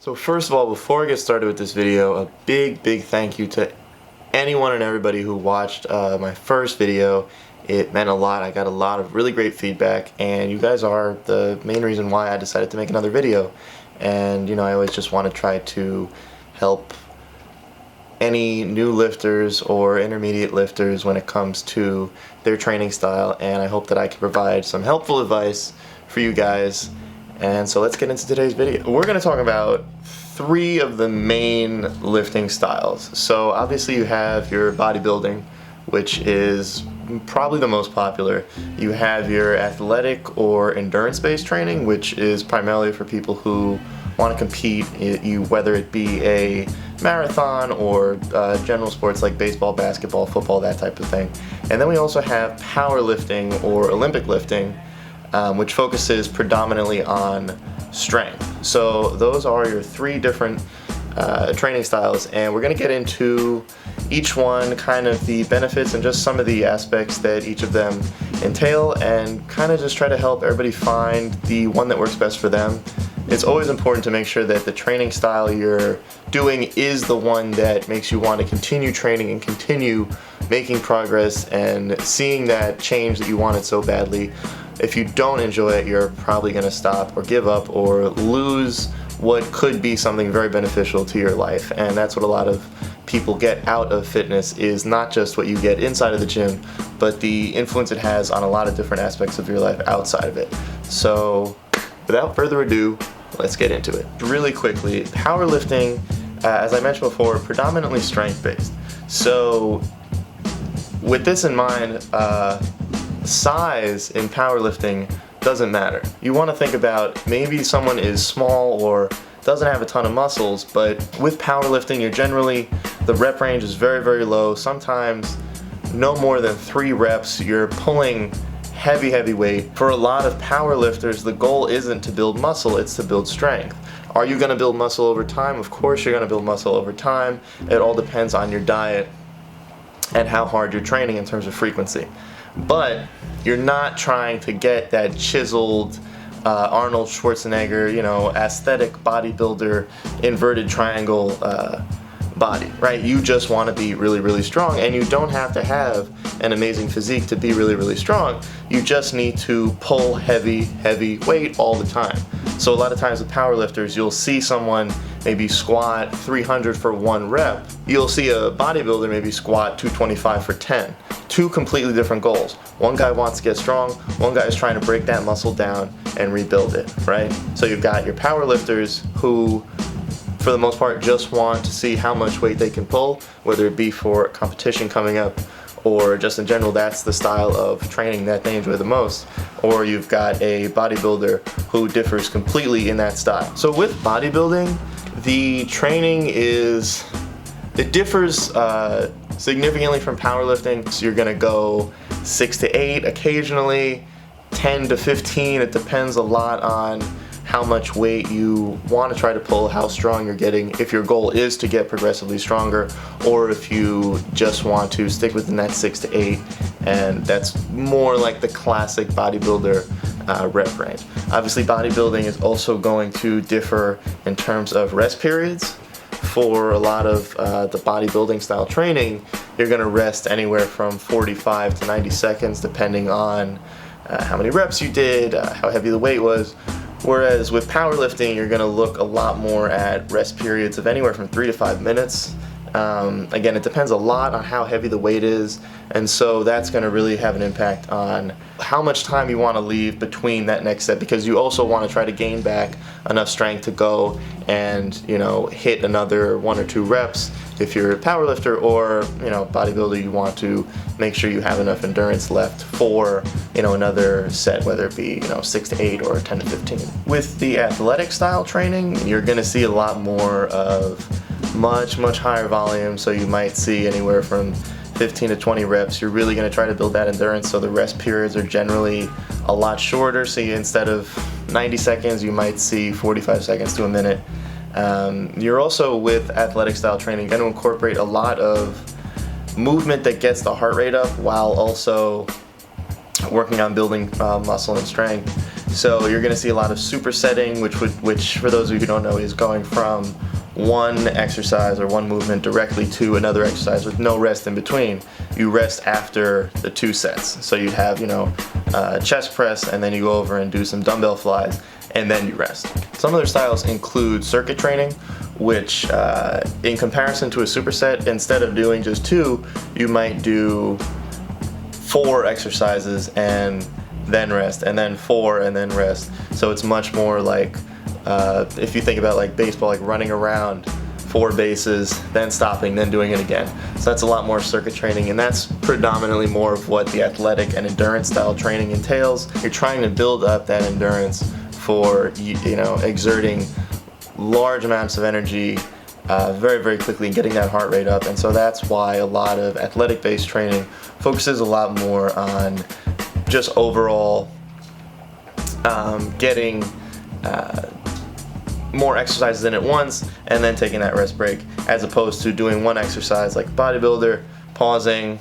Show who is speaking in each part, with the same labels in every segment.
Speaker 1: So first of all, before I get started with this video, a big thank you to anyone and everybody who watched my first video. It meant a lot. I got a lot of really great feedback, and you guys are the main reason why I decided to make another video. And you know, I always just want to try to help any new lifters or intermediate lifters when it comes to their training style, and I hope that I can provide some helpful advice for you guys. And so let's get into today's video. We're going to talk about 3 of the main lifting styles. So obviously you have your bodybuilding, which is probably the most popular. You have your athletic or endurance-based training, which is primarily for people who want to compete, whether it be a marathon or general sports like baseball, basketball, football, that type of thing. And then we also have powerlifting or Olympic lifting, which focuses predominantly on strength. So those are your 3 different training styles, and we're going to get into each one, kind of the benefits and just some of the aspects that each of them entail, and kind of just try to help everybody find the one that works best for them. It's always important to make sure that the training style you're doing is the one that makes you want to continue training and continue making progress and seeing that change that you wanted so badly. If you don't enjoy it, you're probably going to stop or give up or lose what could be something very beneficial to your life. And that's what a lot of people get out of fitness, is not just what you get inside of the gym, but the influence it has on a lot of different aspects of your life outside of it. So without further ado, let's get into it. Really quickly, powerlifting, as I mentioned before, predominantly strength-based. So with this in mind, size in powerlifting doesn't matter. You want to think about maybe someone is small or doesn't have a ton of muscles, but with powerlifting, the rep range is very low. Sometimes no more than 3 reps. You're pulling heavy weight. For a lot of powerlifters, the goal isn't to build muscle, it's to build strength. Are you going to build muscle over time? Of course you're going to build muscle over time. It all depends on your diet and how hard you're training in terms of frequency. But you're not trying to get that chiseled Arnold Schwarzenegger, aesthetic bodybuilder, inverted triangle body, right? You just want to be really strong, and you don't have to have an amazing physique to be really strong. You just need to pull heavy weight all the time. So a lot of times with powerlifters, you'll see someone maybe squat 300 for 1 rep. You'll see a bodybuilder maybe squat 225 for 10. 2 completely different goals. One guy wants to get strong, one guy is trying to break that muscle down and rebuild it, right? So you've got your powerlifters who, for the most part, just want to see how much weight they can pull, whether it be for a competition coming up or just in general, that's the style of training that they enjoy the most. Or you've got a bodybuilder who differs completely in that style. So with bodybuilding, the training differs significantly from powerlifting. So you're gonna go 6 to 8 occasionally, 10 to 15. It depends a lot on how much weight you want to try to pull, how strong you're getting, if your goal is to get progressively stronger, or if you just want to stick within that 6 to 8, and that's more like the classic bodybuilder rep range. Obviously, bodybuilding is also going to differ in terms of rest periods. For a lot of the bodybuilding style training, you're going to rest anywhere from 45 to 90 seconds depending on how many reps you did, how heavy the weight was. Whereas with powerlifting, you're going to look a lot more at rest periods of anywhere from 3 to 5 minutes. Again, it depends a lot on how heavy the weight is, and so that's going to really have an impact on how much time you want to leave between that next set, because you also want to try to gain back enough strength to go and hit another 1 or 2 reps. If you're a powerlifter or bodybuilder, you want to make sure you have enough endurance left for another set, whether it be 6 to 8 or 10 to 15. With the athletic style training, you're going to see a lot more of much higher volume. So you might see anywhere from 15 to 20 reps. You're really going to try to build that endurance, so the rest periods are generally a lot shorter. So instead of 90 seconds, you might see 45 seconds to a minute. You're also, with athletic style training, going to incorporate a lot of movement that gets the heart rate up while also working on building muscle and strength. So you're going to see a lot of supersetting, which for those of you who don't know is going from one exercise or one movement directly to another exercise with no rest in between. You rest after the 2 sets. So you'd have, chest press, and then you go over and do some dumbbell flies, and then you rest. Some other styles include circuit training, which in comparison to a superset, instead of doing just 2, you might do 4 exercises and then rest, and then 4 and then rest. So it's much more like, if you think about like baseball, like running around 4 bases, then stopping, then doing it again. So that's a lot more circuit training, and that's predominantly more of what the athletic and endurance style training entails. You're trying to build up that endurance for, exerting large amounts of energy very, very quickly and getting that heart rate up. And so that's why a lot of athletic-based training focuses a lot more on just overall getting more exercises in at once and then taking that rest break, as opposed to doing one exercise like bodybuilder, pausing,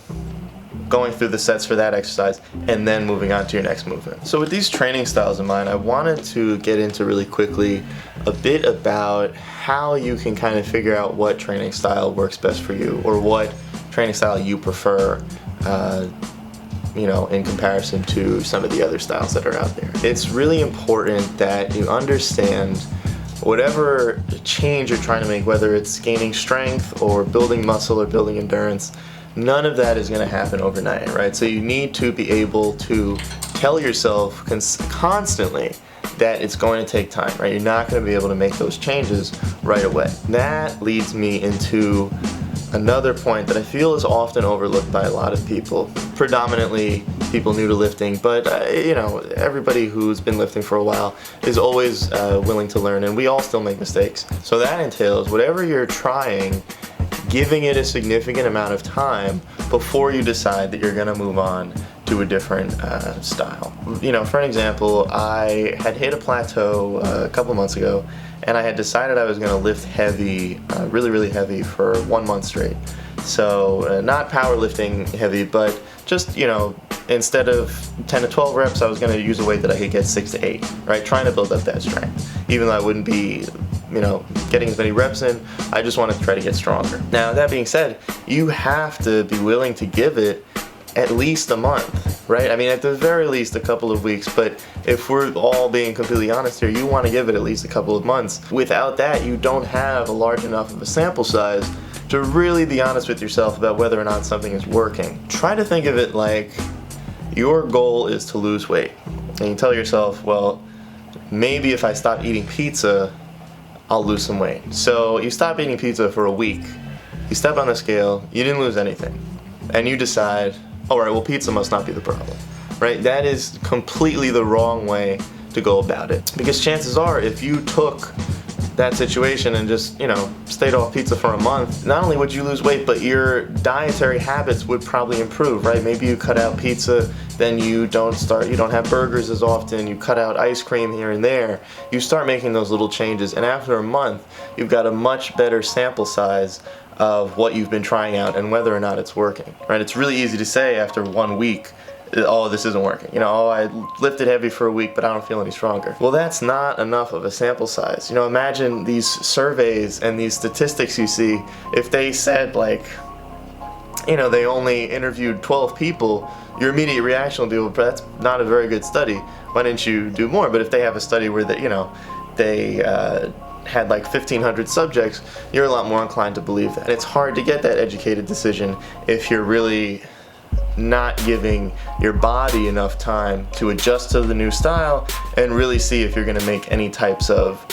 Speaker 1: going through the sets for that exercise, and then moving on to your next movement. So with these training styles in mind, I wanted to get into really quickly a bit about how you can kind of figure out what training style works best for you, or what training style you prefer in comparison to some of the other styles that are out there. It's really important that you understand whatever change you're trying to make, whether it's gaining strength or building muscle or building endurance, none of that is going to happen overnight, right? So you need to be able to tell yourself constantly that it's going to take time, right? You're not going to be able to make those changes right away. That leads me into another point that I feel is often overlooked by a lot of people, predominantly people new to lifting, but everybody who's been lifting for a while is always willing to learn, and we all still make mistakes. So that entails whatever you're trying, giving it a significant amount of time before you decide that you're going to move on to a different style. For an example, I had hit a plateau a couple months ago, and I had decided I was going to lift heavy, really, really heavy for 1 month straight. So not powerlifting heavy, but just, instead of 10 to 12 reps, I was going to use a weight that I could get 6 to 8, right? Trying to build up that strength. Even though I wouldn't be, getting as many reps in, I just wanted to try to get stronger. Now, that being said, you have to be willing to give it at least a month, right? I mean, at the very least a couple of weeks, but if we're all being completely honest here, you want to give it at least a couple of months. Without that, you don't have a large enough of a sample size to really be honest with yourself about whether or not something is working. Try to think of it like your goal is to lose weight, and you tell yourself, well, maybe if I stop eating pizza, I'll lose some weight. So you stop eating pizza for a week, you step on the scale, you didn't lose anything, and you decide, all right, well, pizza must not be the problem, right? That is completely the wrong way to go about it. Because chances are, if you took that situation and just, stayed off pizza for a month, not only would you lose weight, but your dietary habits would probably improve, right? Maybe you cut out pizza, then you don't have burgers as often, you cut out ice cream here and there. You start making those little changes, and after a month, you've got a much better sample size of what you've been trying out and whether or not it's working, right? It's really easy to say after 1 week, oh, this isn't working. I lifted heavy for a week, but I don't feel any stronger. Well, that's not enough of a sample size. Imagine these surveys and these statistics you see, if they said they only interviewed 12 people, your immediate reaction will be, well, that's not a very good study. Why didn't you do more? But if they have a study where they had 1,500 subjects, you're a lot more inclined to believe that. And it's hard to get that educated decision if you're really not giving your body enough time to adjust to the new style and really see if you're going to make any types of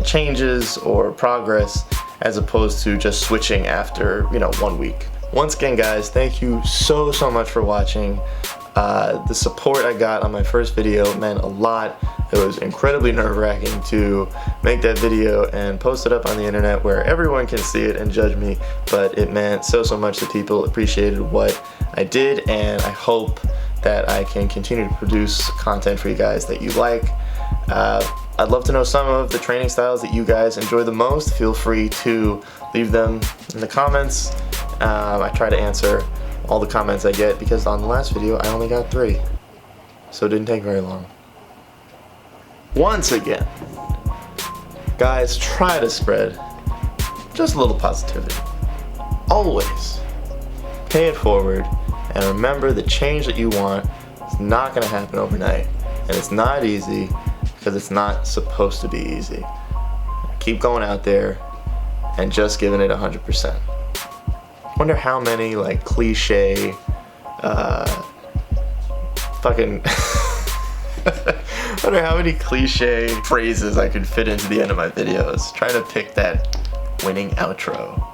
Speaker 1: changes or progress, as opposed to just switching after 1 week. Once again, guys, thank you so much for watching. The support I got on my first video meant a lot. It was incredibly nerve-wracking to make that video and post it up on the internet where everyone can see it and judge me, but it meant so much that people appreciated what I did, and I hope that I can continue to produce content for you guys that you like. I'd love to know some of the training styles that you guys enjoy the most. Feel free to leave them in the comments. I try to answer all the comments I get, because on the last video I only got 3, so it didn't take very long. once again, guys, try to spread just a little positivity. Always pay it forward, and remember the change that you want is not going to happen overnight, and it's not easy because it's not supposed to be easy. Keep going out there and just giving it 100%. Wonder how many like cliche wonder how many cliche phrases I could fit into the end of my videos trying to pick that winning outro.